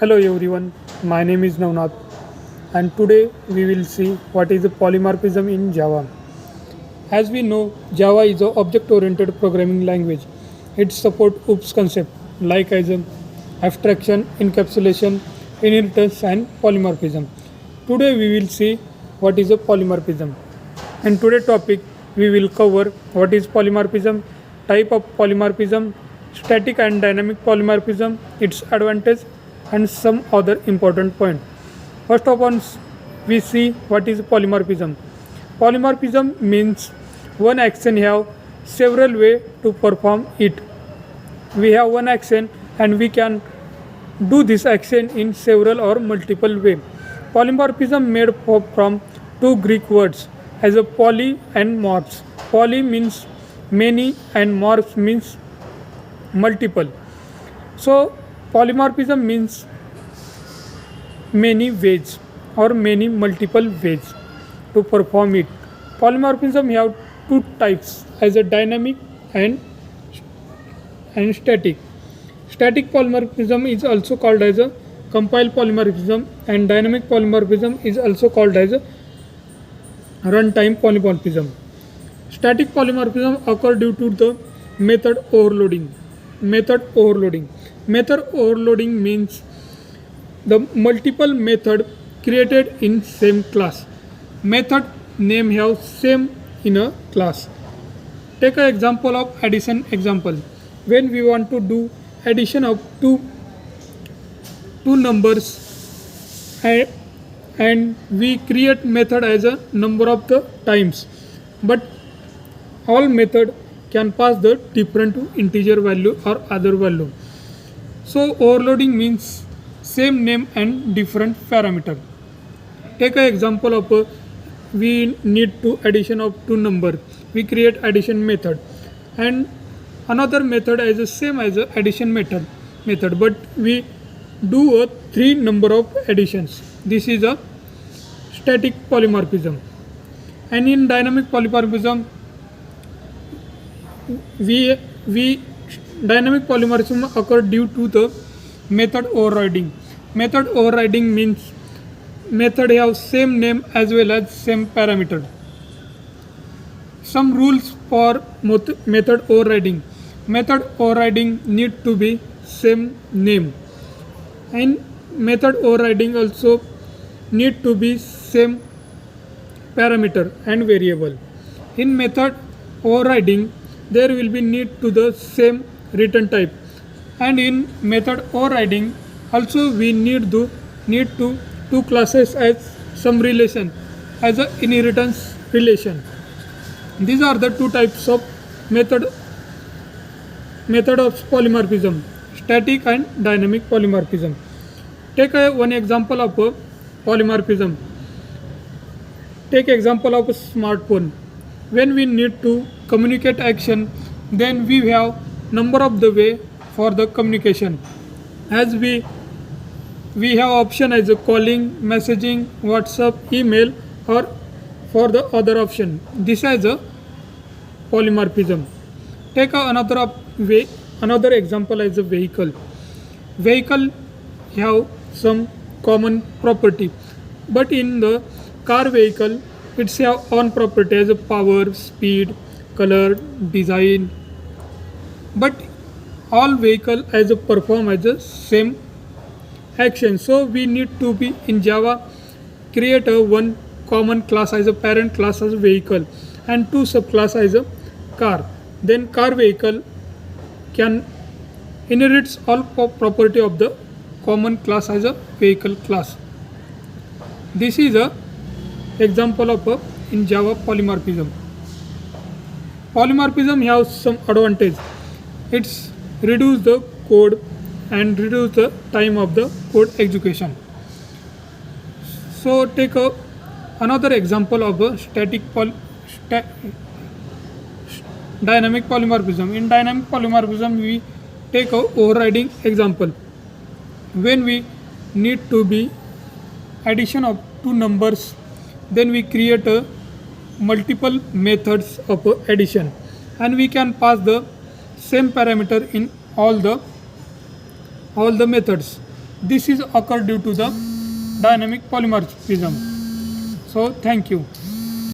Hello everyone, my name is Navnath and today we will see what is polymorphism in Java. As we know, Java is an object-oriented programming language. It supports OOPS concepts like as abstraction, encapsulation, inheritance and polymorphism. Today we will see what is a polymorphism. In today's topic, we will cover what is polymorphism, type of polymorphism, static and dynamic polymorphism, its advantage, and some other important point. First of all, we see what is polymorphism. Polymorphism means one action have several way to perform it. We have one action and we can do this action in several or multiple way. Polymorphism made from two Greek words as a poly and morphs. Poly means many and morphs means multiple. So polymorphism means many ways or many multiple ways to perform it. Polymorphism have two types as a dynamic and static. Static polymorphism is also called as a compile polymorphism and dynamic polymorphism is also called as a runtime polymorphism. Static polymorphism occur due to the method overloading. Method overloading means the multiple method created in same class. Method name have same in a class. Take an example of addition example. When we want to do addition of two numbers and we create method as a number of the times, but all method can pass the different integer value or other value. So overloading means same name and different parameter. Take an example of we need to addition of two number. We create addition method and another method as the same as a addition method, but we do a three number of additions. This is a static polymorphism. And in dynamic polymorphism, we dynamic polymorphism occur due to the method overriding. Method overriding means method have same name as well as same parameter. Some rules for method overriding. Method overriding need to be same name and method overriding also need to be same parameter and variable. In method overriding there will be need to the same return type and in method overriding also we need to two classes as some relation as a inheritance relation. These are the two types of method of polymorphism, static and dynamic polymorphism. Take one example of polymorphism. Take example of a smartphone. When we need to communicate action, then we have number of the way for the communication. As we have option as a calling, messaging, WhatsApp, email, or for the other option. This is a polymorphism. Take another example as a vehicle. Vehicle have some common property, but in the car vehicle it's have own property as a power, speed, color, design. But all vehicle as a perform as a same action. So we need to be in Java create a one common class as a parent class as a vehicle and two subclass as a car. Then car vehicle can inherits all property of the common class as a vehicle class. This is a example of in Java polymorphism. Polymorphism has some advantage. It's reduce the code and reduce the time of the code execution. So take another example of a dynamic polymorphism. In dynamic polymorphism we take a overriding example. When we need to be addition of two numbers, then we create a multiple methods of addition and we can pass the same parameter in all the methods. This is occur due to the dynamic polymorphism. So thank you.